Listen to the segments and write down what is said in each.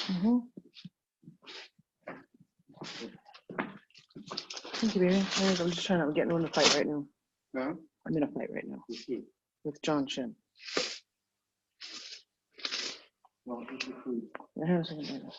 Mhm. Thank you, baby. I'm just trying to get into a fight right now. Huh? I'm in a fight right now with John Shin. Well, eat your food. I have a second right now.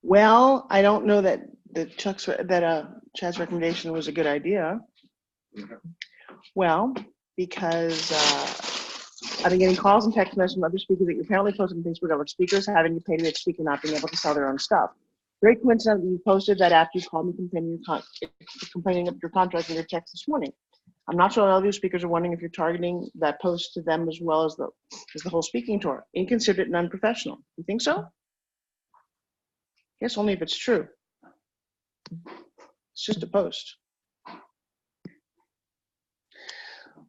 Well, I don't know that Chad's recommendation was a good idea. Well, because I've been getting calls and text messages from other speakers that you apparently posted on Facebook about speakers having to pay to speak and not being able to sell their own stuff. Very coincident that you posted that after you called me complaining of your contract in your text this morning. I'm not sure all of you speakers are wondering if you're targeting that post to them as well as the whole speaking tour. Inconsiderate and unprofessional. You think so? Yes, only if it's true. It's just a post.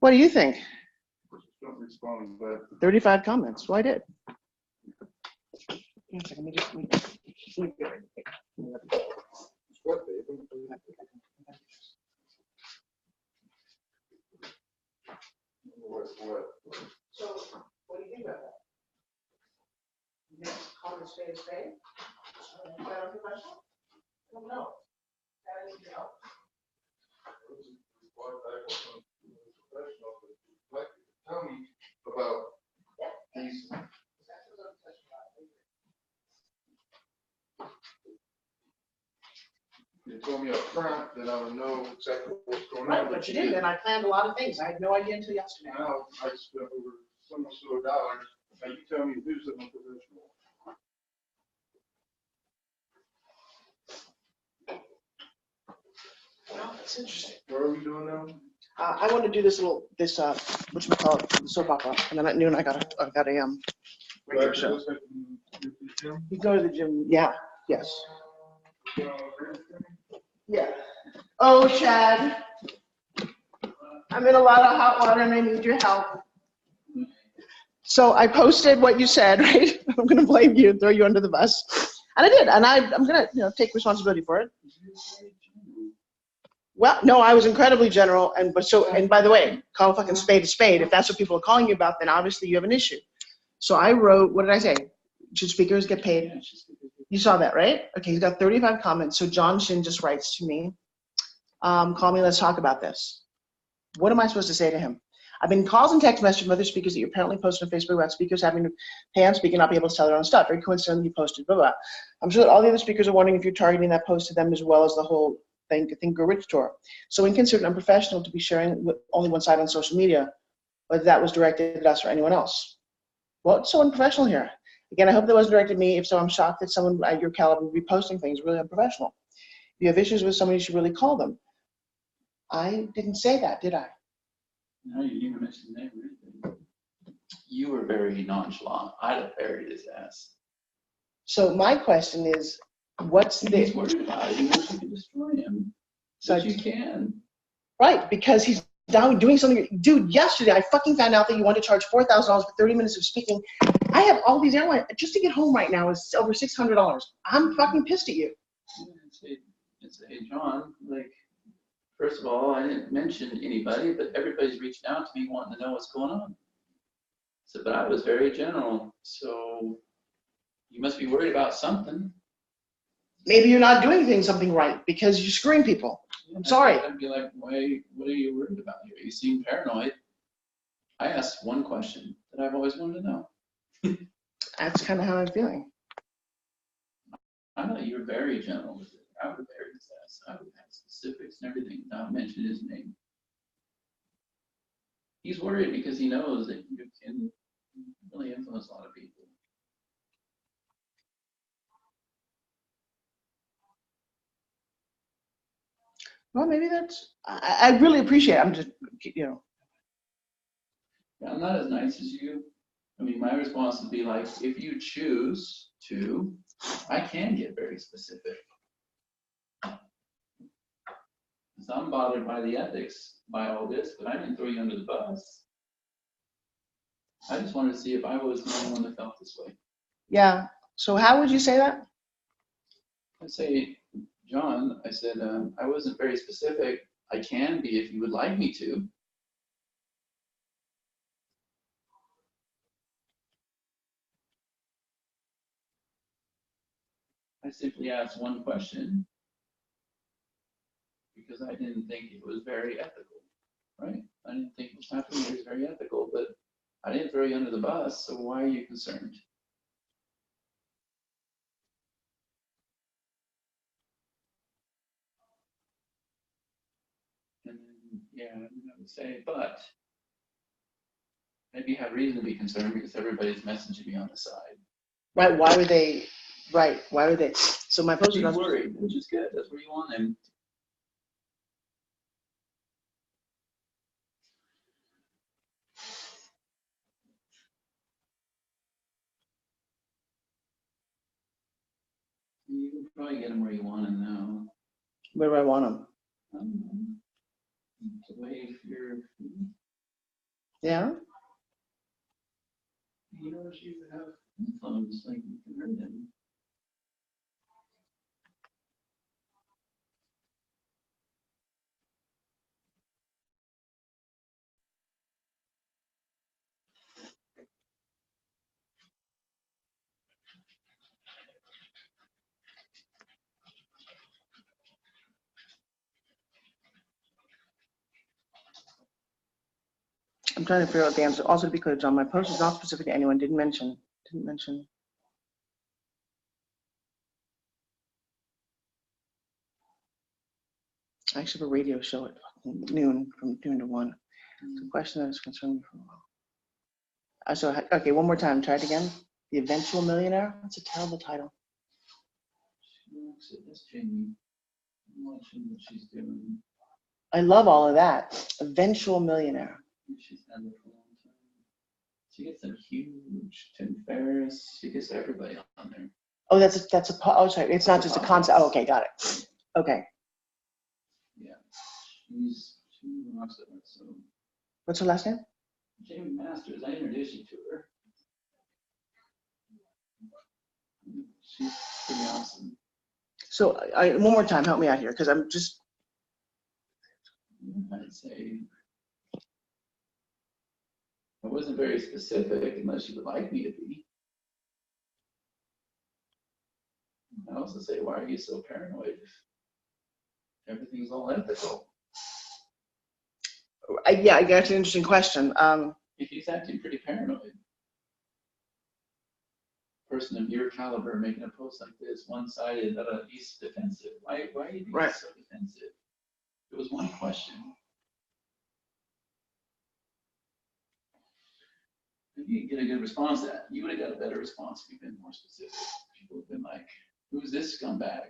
What do you think? Don't respond, but 35 comments. Well, I did. One second, let me just. what, babe? What? So, what do you think about that? Yes, call it a spade a spade. Is that unprofessional? I don't know. That needs to help. Tell me about these. You told me up front that I would know exactly what's going on. Right, but you didn't, and I planned a lot of things. I had no idea until yesterday. Now I spent over so much dollars. Now you tell me who's the unprofessional. Well, that's interesting. What are we doing now? I want to do this whatchamacallit, soap opera, and then at noon I got a radio show. You go to the gym, yeah, yes. Yeah. Oh, Chad, I'm in a lot of hot water and I need your help. So I posted what you said, right? I'm going to blame you and throw you under the bus. And I did, and I'm going to take responsibility for it. Well, no, I was incredibly general, and by the way, call a fucking spade a spade. If that's what people are calling you about, then obviously you have an issue. So I wrote, what did I say? Should speakers get paid? You saw that, right? Okay, he's got 35 comments. So John Shin just writes to me, call me, let's talk about this. What am I supposed to say to him? I've been calls and text messages from other speakers that you apparently posted on Facebook about speakers having to pay on speak and not be able to sell their own stuff. Very coincidentally, you posted, blah, blah. I'm sure that all the other speakers are wondering if you're targeting that post to them as well as the whole Think Go Rich tour. So inconsiderate and unprofessional to be sharing only one side on social media, whether that was directed at us or anyone else. What's so unprofessional here? Again, I hope that wasn't directed at me. If so, I'm shocked that someone at your caliber would be posting things really unprofessional. If you have issues with somebody, you should really call them. I didn't say that, did I? No, you didn't even mention the name or anything. You were very nonchalant. I'd have buried his ass. So my question is, what's He's the... worried about it. He knows you can destroy him. So But you can. Right, because he's down doing something. Dude, yesterday I fucking found out that you want to charge $4,000 for 30 minutes of speaking. I have all these airlines. Just to get home right now is over $600. I'm fucking pissed at you. Hey, John, like, first of all, I didn't mention anybody, but everybody's reached out to me wanting to know what's going on. So, but I was very general. So you must be worried about something. Maybe you're not doing something right because you're screwing people. I'm sorry. I'd be like, why, what are you worried about here? You seem paranoid. I asked one question that I've always wanted to know. That's kind of how I'm feeling. I know you were very gentle with it. I would have buried his ass. I would have had specifics and everything, not mention his name. He's worried because he knows that you can really influence a lot of people. Well, maybe that's... I really appreciate it. I'm just, Yeah, I'm not as nice as you. I mean, my response would be like, if you choose to, I can get very specific. Because I'm bothered by the ethics, by all this, but I didn't throw you under the bus. I just wanted to see if I was the only one that felt this way. Yeah. So how would you say that? I say, John, I said, I wasn't very specific. I can be if you would like me to. I simply asked one question because I didn't think it was very ethical, right? I didn't think what's happening here is very ethical, but I didn't throw you under the bus, so why are you concerned? Yeah, I would say, but maybe you have reason to be concerned because everybody's messaging me on the side. Right, why would they, right, why would they? So my post Be was not, worried, which is good. That's where you want them. You can probably get them where you want them now. where do I want them? I don't know. To wave your, Yeah? you know, you have influence, like you can hurt them. I'm trying to figure out the answer. Also, to be clear, John, my post is not specific to anyone. Didn't mention. I actually have a radio show at noon, from noon to 1. It's a question that has concerned me for a while. So, okay, one more time. Try it again. The Eventual Millionaire. That's a terrible title. She looks at this Jamie. I'm watching what she's doing. I love all of that. Eventual Millionaire. She's had it for a long time. She gets them huge. Tim Ferriss. She gets everybody on there. Oh, oh, sorry. It's not just a concept. Oh, okay, got it. Okay. Yeah. She rocks it. So. What's her last name? Jamie Masters. I introduced you to her. She's pretty awesome. So, one more time. Help me out here, because I'm just. I'd say I wasn't very specific unless you would like me to be. I also say, why are you so paranoid if everything's all ethical? Yeah, that's an interesting question. If he's acting pretty paranoid, person of your caliber making a post like this, one-sided, he's defensive. Why are you being so defensive? It was one question. If you get a good response to that, you would have got a better response if you'd been more specific. People would have been like, who's this scumbag?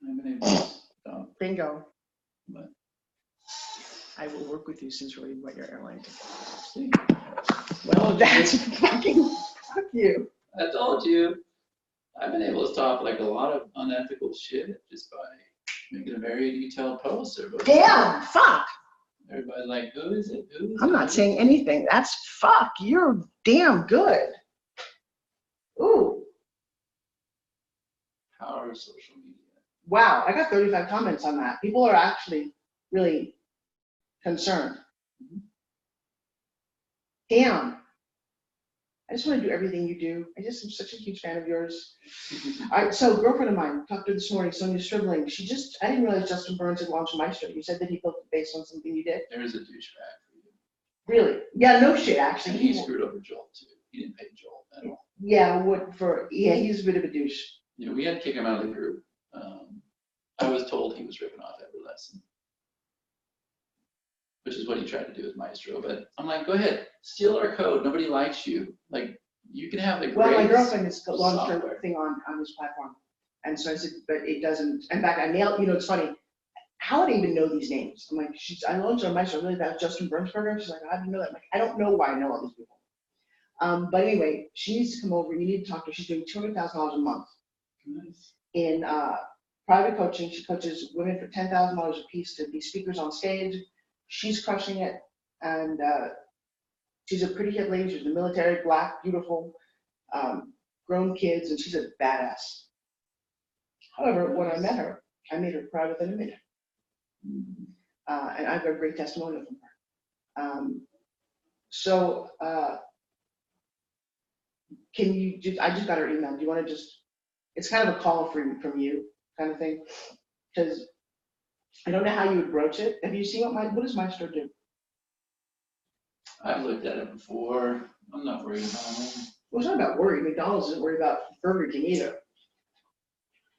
I've been able to stop. Bingo. But I will work with you since you're already what your airline ticket. see, Well, that's fucking fuck you. I told you. I've been able to stop like a lot of unethical shit just by making a very detailed post. Damn, fuck. Everybody's like, who is it? Who is I'm it? not saying anything. That's fuck. You're damn good. Ooh. Power of social media. Wow, I got 35 comments on that. People are actually really concerned. Damn. I just want to do everything you do. I just am such a huge fan of yours. So, girlfriend of mine talked to her this morning, Sonia Stribling. I didn't realize Justin Burns had launched Maestro. You said that he built it based on something you did. There's a douchebag for you. Really? Yeah, no shit, actually. And he screwed over Joel too. He didn't pay Joel at all. Yeah, he's a bit of a douche. You know, we had to kick him out of the group. I was told he was ripping off every lesson, which is what he tried to do with Maestro. But I'm like, go ahead, steal our code. Nobody likes you. Like, you can have the great. Well, my girlfriend has launched software. her thing on this platform. And so I said, but it doesn't. In fact, I nailed, it's funny. How would I even know these names? I'm like, I launched on Maestro. Really, that's Justin Burnsberger. She's like, how do you know that? I'm like, I don't know why I know all these people. But anyway, she needs to come over. You need to talk to her. She's doing $200,000 a month. Nice. In private coaching. She coaches women for $10,000 a piece to be speakers on stage. She's crushing it, and she's a pretty hip lady. She's in the military, black, beautiful, grown kids, and she's a badass. However, when I met her, I made her cry with an image, and I've got a great testimonial from her. So can you? I just got her email. Do you want to just? It's kind of a call from you. kind of thing. Because I don't know how you would broach it. Have you seen what does my store do? I've looked at it before. I'm not worried about it. Well, it's not about worry. McDonald's isn't worried about Burger King either.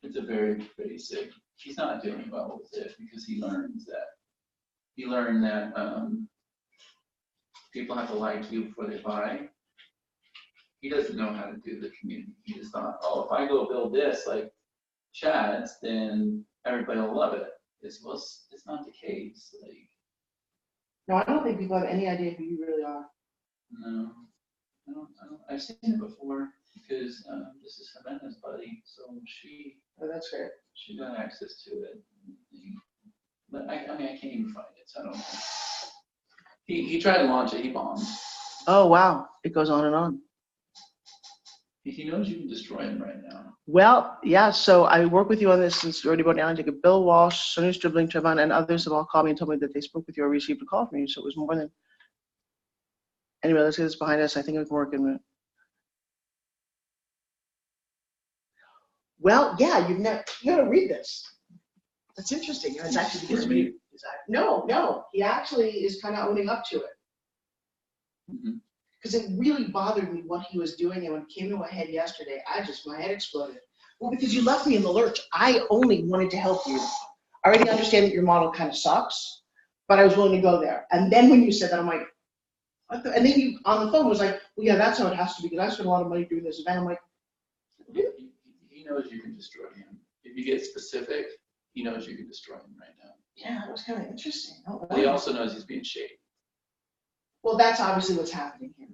It's a very basic. He's not doing well with it because he learned that people have to like you before they buy. He doesn't know how to do the community. He just thought, oh, if I go build this like Chad's, then everybody will love it. It's not the case. Like, No, I don't think people have any idea who you really are. no, I don't. I've seen it before because this is Savannah's buddy, so Oh, that's fair. she got access to it. But I mean, I can't even find it, so I don't know. He tried to launch it, he bombed. Oh, wow. It goes on and on. He knows you can destroy him right now. Well, yeah, so I work with you on this since you already brought down. Bill Walsh, Sonny Stribling, Trevon, and others have all called me and told me that they spoke with you or received a call from you, so it was more than. Anyway, let's get this behind us. I think it can work in a minute. Well, yeah, you got to read this. That's interesting. It's actually because me. No, he actually is kind of owning up to it. Because it really bothered me what he was doing, and when it came to my head yesterday, my head exploded. Well, because you left me in the lurch. I only wanted to help you. I already understand that your model kind of sucks, but I was willing to go there. And then when you said that, I'm like, what the? And then you on the phone was like, well, yeah, that's how it has to be, because I spent a lot of money doing this event. I'm like, really? He knows you can destroy him. If you get specific, he knows you can destroy him right now. Yeah, it was kind of interesting. But he also knows he's being shady. Well, that's obviously what's happening here.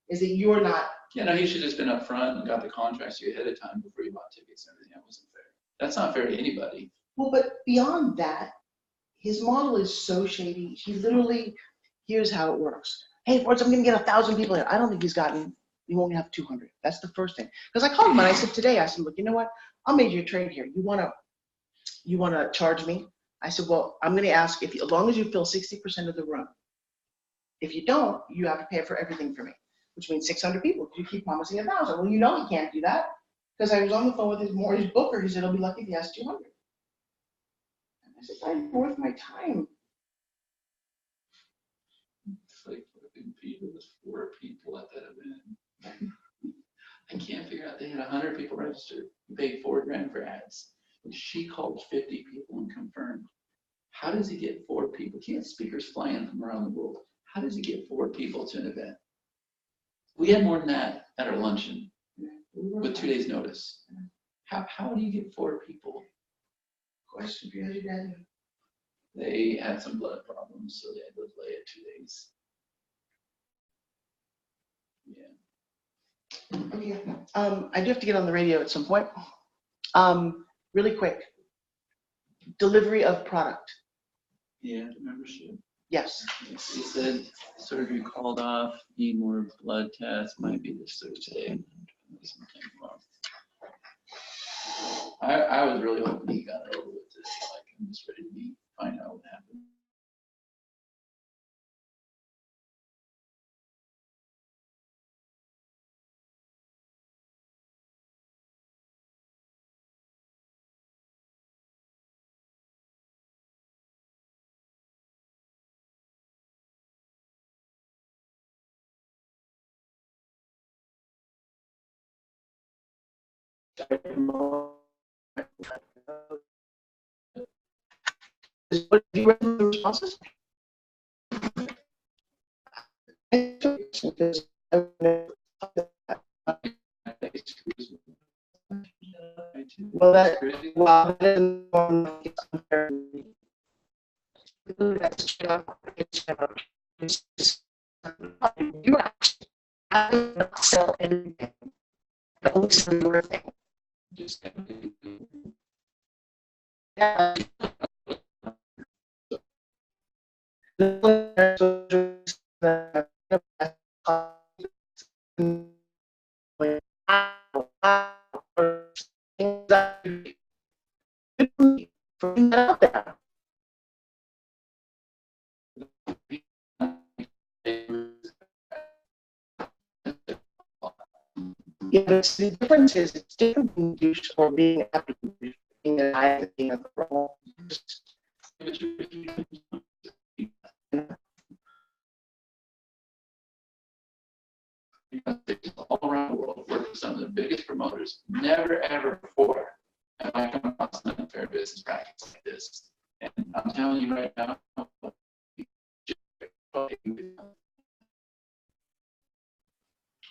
Is that you're not. Yeah, no, he should have just been upfront and got the contracts you ahead of time before you bought tickets and everything. That wasn't fair. That's not fair to anybody. Well, but beyond that, his model is so shady. He literally, here's how it works. Hey, Forrest, I'm going to get 1,000 people here. I don't think he won't have 200. That's the first thing. Because I called him and I said, look, you know what? I'll make you a trade here. You want to charge me? I said, well, I'm going to ask as long as you fill 60% of the room. If you don't, you have to pay for everything for me, which means 600 people. You keep promising 1,000. Well, you know he can't do that, because I was on the phone with his booker. He said he'll be lucky if he has 200. And I said, I'm worth my time. It's like fucking Peter was 4 people at that event. I can't figure out. They had 100 people registered. You paid $4,000 for ads. And she called 50 people and confirmed. How does he get 4 people? He had speakers flying from around the world. How does he get 4 people to an event? We had more than that at our luncheon with 2 days notice. How do you get 4 people? Question for you, Dad. They had some blood problems, so they had to delay it 2 days. Yeah. Okay. I do have to get on the radio at some point. Really quick. Delivery of product. Yeah, the membership. Yes. He said surgery called off, need more blood tests, might be this Thursday. I was really hoping he got it over with today. Like, I'm just ready to find out what happened. What have you read the responses? Well, that isn't unfair. You actually don't sell anything. The only thing you were thinking. Yeah. Out there. Yeah, but the difference is it's different being douche or being after douche. being a guy, being a girl. All around the world, work with some of the biggest promoters. Never ever before have I come across an unfair business practice like this. And I'm telling you right now,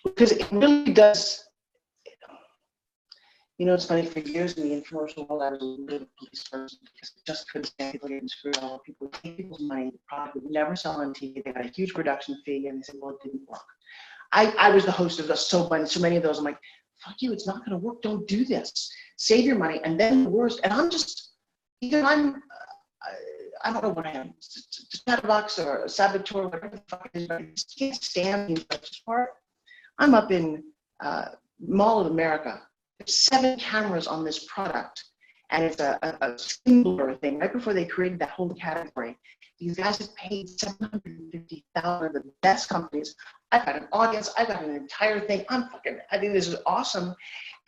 Because it really does. You know, it's funny, for years in the infomercial world, I was a little bit of a police person because I just couldn't stand people getting screwed over. People would take people's money, the product would never sell on TV, they got a huge production fee, and they said, well, it didn't work. I was the host of so many of those. I'm like, fuck you, it's not gonna work, don't do this. Save your money, and then the worst, and I'm just, either I don't know what I am, Starbucks or Saboteur, whatever the fuck it is, but I just can't stand the intellectual part. I'm up in Mall of America. There's 7 cameras on this product, and it's a skin blur thing. Right before they created that whole category, these guys have paid $750,000 of the best companies. I've got an audience. I've got an entire thing. I think this is awesome.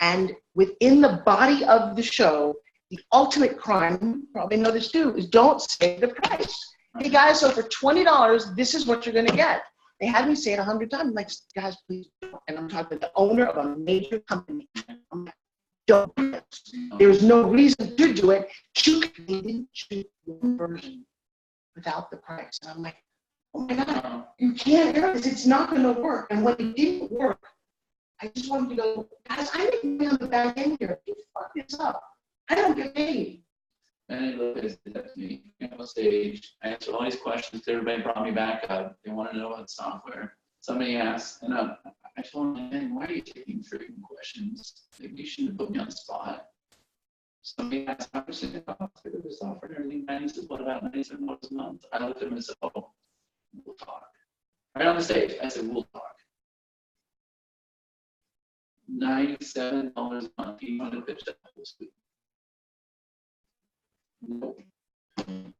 And within the body of the show, the ultimate crime, you probably know this too, is don't say the price. Hey guys, so for $20, this is what you're going to get. They had me say it 100 times. I'm like, guys, please don't. And I'm talking to the owner of a major company. I'm like, don't do it. There's no reason to do it. They didn't shoot one version without the price. And I'm like, oh my God, you can't do this. It's not going to work. And when it didn't work, I just wanted to go, guys, I didn't be on the back end here. You fuck this up. I don't get paid. many of those did that to me on stage. I answered all these questions. Everybody brought me back up. They wanted to know about software. Somebody asked, and I told them, man, why are you taking freaking questions? Like, you shouldn't have put me on the spot. Somebody asked, how much did it cost for the software and everything? And he said, what about $97 a month? I looked at him and said, oh, we'll talk. Right on the stage, I said, we'll talk. $97 a month. He wanted to pitch that whole suite. Nope.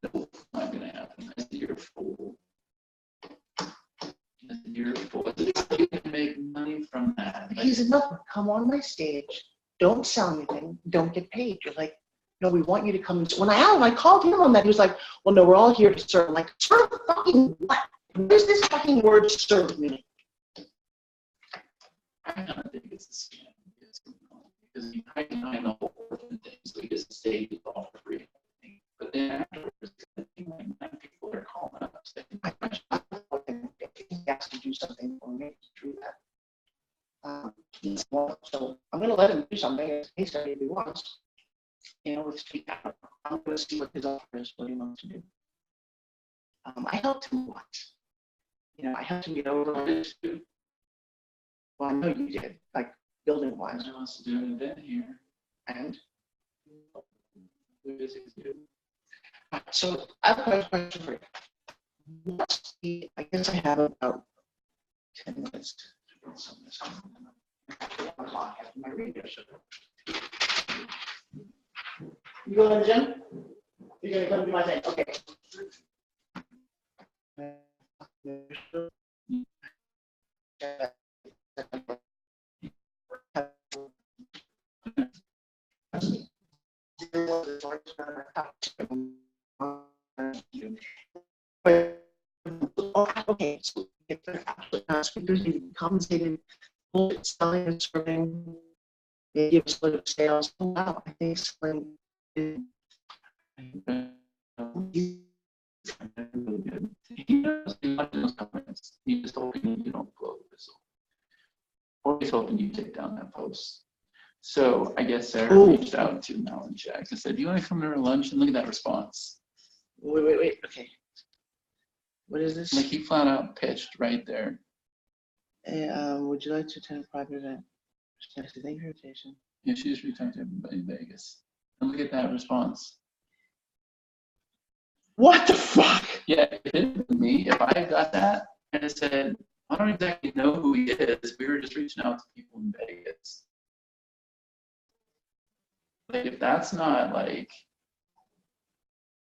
Nope, not gonna happen. I said, you're a fool. I said, you're a fool. I said, you can make money from that. He said, no, come on my stage. Don't sell anything. Don't get paid. You're like, no, we want you to come. And when I called him on that, he was like, well, no, we're all here to serve. I'm like, serve fucking what? What does this fucking word serve mean? I don't think it's a scam. Because he tried to hide the whole orphan thing, so he just stayed with all for free. But then afterwards, I think like 9 people are calling up saying, He has to do something for me to do that. So I'm going to let him do something. He said if he wants. You know, let's speak out. I'm going to see what his offer is, what he wants to do. I helped him a lot. You know, I helped him get over this too. Well, I know you did, like building wise. I wants to do an event here. And We're busy to do. so I have a question for you. What's the, I guess I have about 10 minutes to build some of this. My radio show. You going to the gym? You're going to come do my thing? Okay. Okay, so if they're absolutely not speakers, you can compensated for selling and serving, they give a split of sales. Oh, wow, I think selling is Really good. He knows those comments. He's just hoping you don't blow the whistle. Or he's hoping you take down that post. So I guess Sarah reached out to Mel and Jack and said, do you want to come to our lunch? And look at that response. wait, okay. What is this? Like he flat out pitched right there. Hey, would you like to attend a private event? Thank you for your invitation. Yeah, she just reached out to everybody in Vegas. And look at that response. What the fuck? Yeah, if it was me, if I got that and it said, I don't exactly know who he is, we were just reaching out to people in Vegas. Like, if that's not like,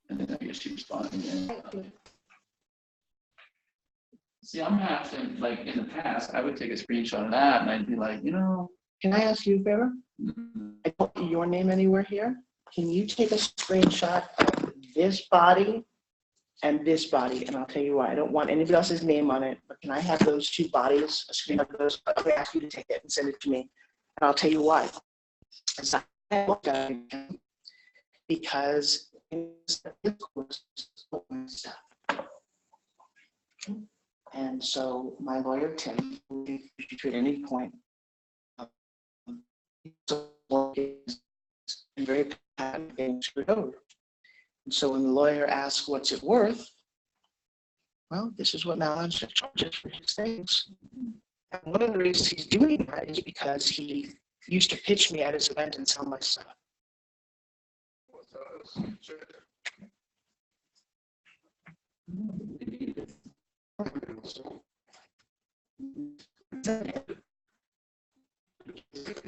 and then I guess she responded. And, see, I'm having, like, in the past, I would take a screenshot of that and I'd be like, you know. Can I ask you a favor? Mm-hmm. I don't see your name anywhere here. can you take a screenshot of this body and this body? And I'll tell you why. I don't want anybody else's name on it, but can I have those two bodies, a screen of those? I'm going to ask you to take it and send it to me. And I'll tell you why. It's not because it's stuff. And so my lawyer, Tim, if you at any point, is very patent getting screwed over. And so when the lawyer asks, what's it worth? Well, this is what Malin charges for his things. And one of the reasons he's doing that is because he used to pitch me at his event and sell my stuff.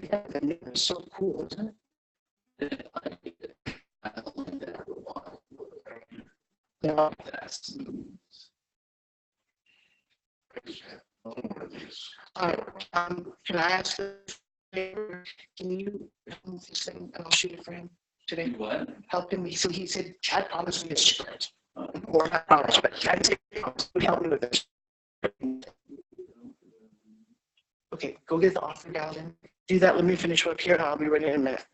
Yeah, the name is so cool, isn't it? Yeah. All right. Can I ask a favor? Can you help me with this thing and I'll shoot it for him today? What? Help him. So he said, Chad promised me a secret. Or not promised, but Chad said, would help me with this. Okay, go get the offer down and do that. Let me finish up here and I'll be ready in a minute.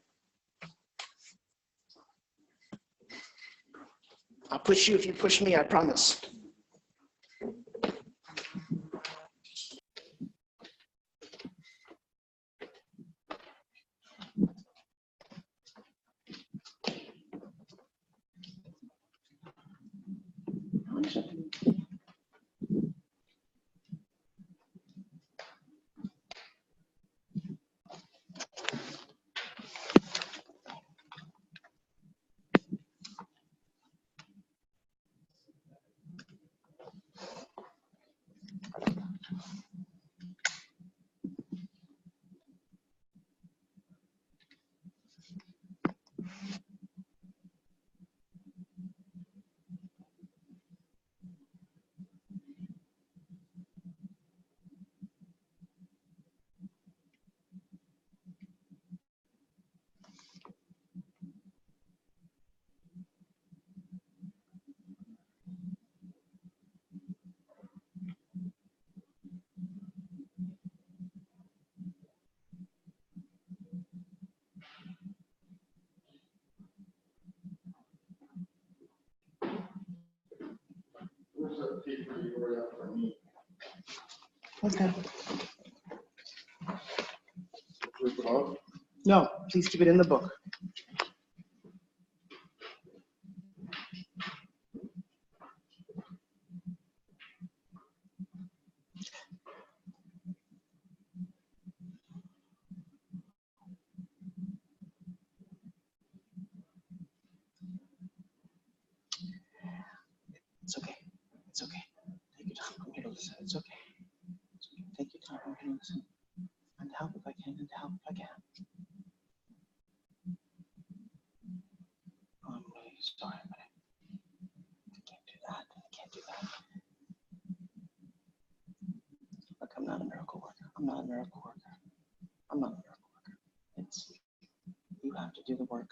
I'll push you if you push me, I promise. Okay. Rip it off. No, please keep it in the book. It's okay. It's okay. Take your time. I'm here to listen. It's okay. It's okay. Take your time. I'm here to listen. And help if I can, and help if I can. Oh, I'm really sorry, but I can't do that. I can't do that. Look, I'm not a miracle worker. I'm not a miracle worker. I'm not a miracle worker. It's, you have to do the work.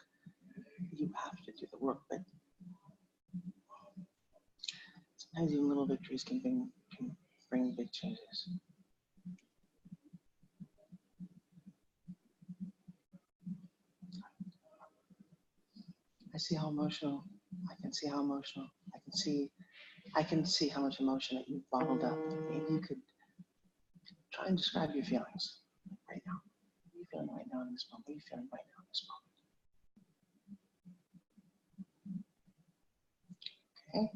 You have to do the work, but sometimes even little victories can bring big changes. I see how emotional. I can see how emotional. I can see how much emotion that you've bottled up. Maybe you could try and describe your feelings right now. What are you feeling right now in this moment? What are you feeling right now in this moment? Okay.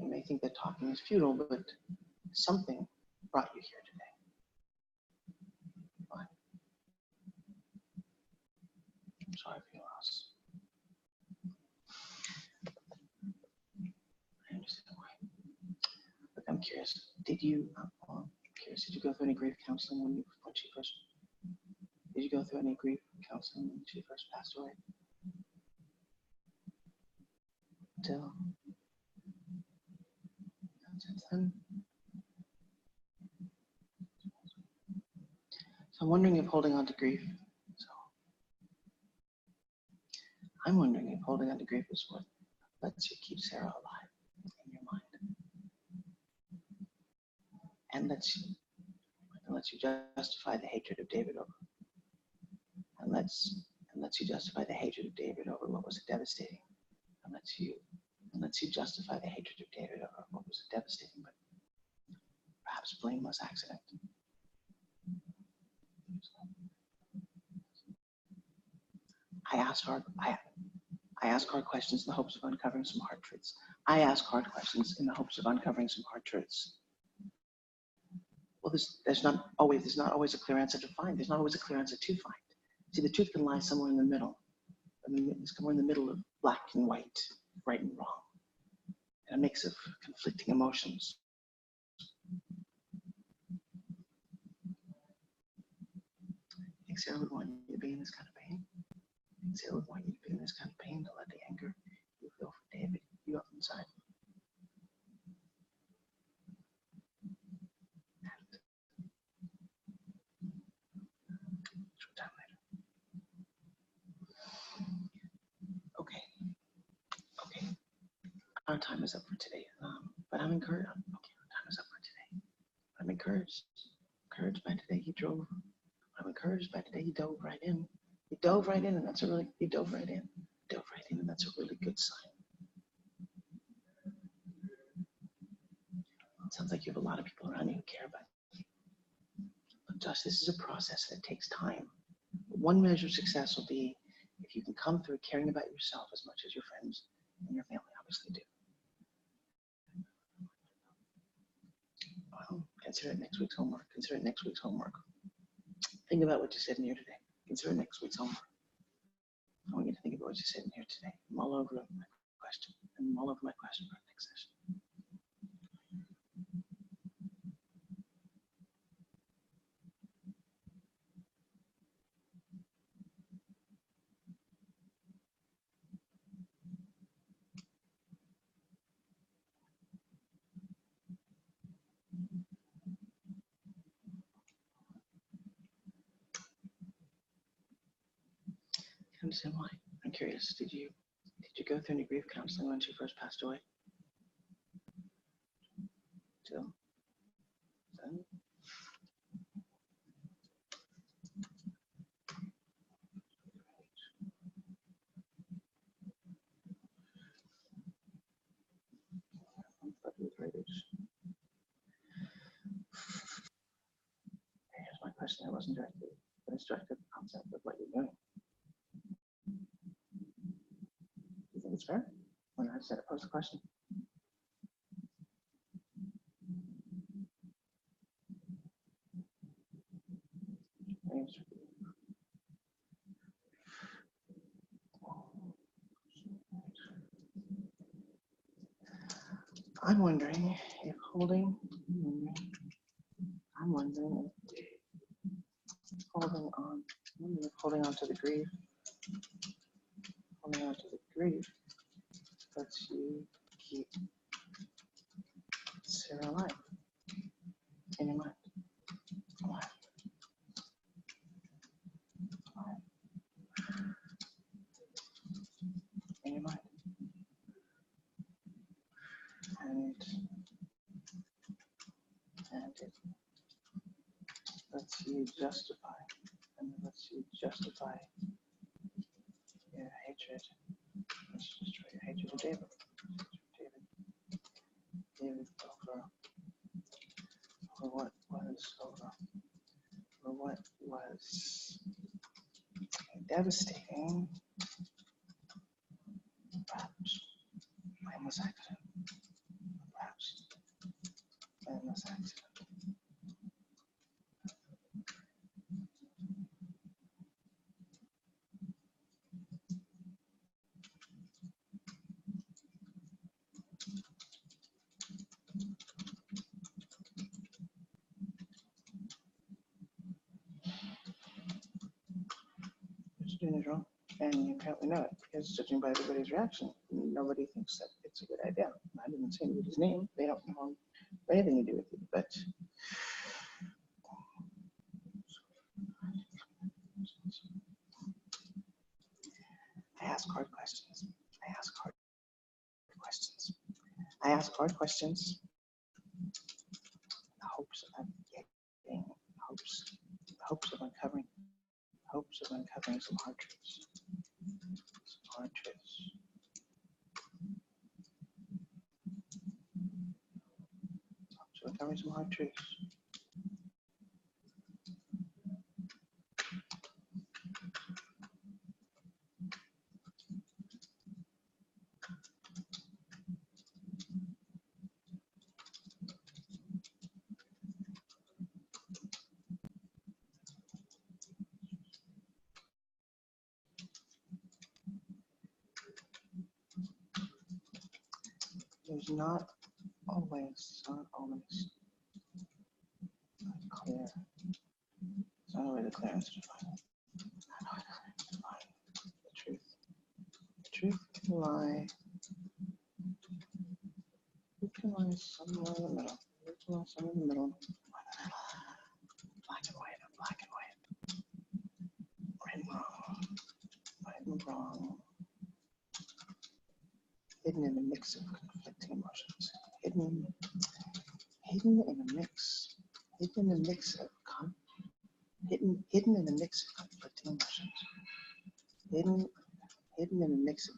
You may think that talking is futile, but something brought you here today. Fine. I'm sorry for your loss. I understand why. Look, I'm curious. Did you go through any grief counseling when she first? Did you go through any grief counseling when she first passed away? Till since then. So I'm wondering if holding on to grief. So I'm wondering if holding on to grief is what lets you keep Sarah alive in your mind, and lets you justify the hatred of David over, and lets you justify the hatred of David over what was devastating, and lets you justify the hatred of David over what was a devastating but perhaps blameless accident. I ask hard questions in the hopes of uncovering some hard truths. I ask hard questions in the hopes of uncovering some hard truths. Well, there's not always a clear answer to find. There's not always a clear answer to find. See, the truth can lie somewhere in the middle. I mean, it's somewhere in the middle of black and white, right and wrong, and a mix of conflicting emotions. I think Sarah would want you to be in this kind of pain. I think Sarah would want you to be in this kind of pain to let the anger you feel for David you up inside. Short time later. Okay. Our time is up for today. But I'm encouraged. Okay, our time is up for today. I'm encouraged by today. I'm encouraged by today. You dove right in. You dove right in, and that's a really good sign. It sounds like you have a lot of people around you who care about you. But Josh, this is a process that takes time. One measure of success will be if you can come through caring about yourself as much as your friends and your family obviously do. Well, consider it next week's homework. Think about what you said in here today. Consider next week's homework. I want you to think about what you said in here today. Mull over my question. And mull over my question for our next session. I understand why. I'm curious. Did you go through any grief counseling when she first passed away? Jill? Then? Here's my question. I wasn't directed, but it's directed at the concept of what you're doing. Do you think it's fair? When I said pose the question. I'm wondering if holding on to the grief, lets you keep Sarah alive in your mind. Alive. In your mind. And it lets you justify your hatred. Let's destroy your hatred of David. David over what was devastating, perhaps blameless accident. You're doing it wrong, and you apparently know it, because judging by everybody's reaction, nobody thinks that it's a good idea. I didn't say anybody's name. They don't know anything to do with it, but I ask hard questions. I ask hard questions. I ask hard questions in the hopes of getting, hopes of uncovering some hard truths. Some hard truths. Hopes of uncovering some hard truths. There's not always clear. It's not always a clear answer to find. Not always to find the truth. The truth can lie. It can lie somewhere in the middle. It can lie somewhere in the middle. Black and white. Black and white. Right and wrong. Right and wrong. Hidden in a mix of conflicting emotions. Hidden in a mix. Hidden in a mix of hidden in a mix of conflicting emotions. Hidden in a mix of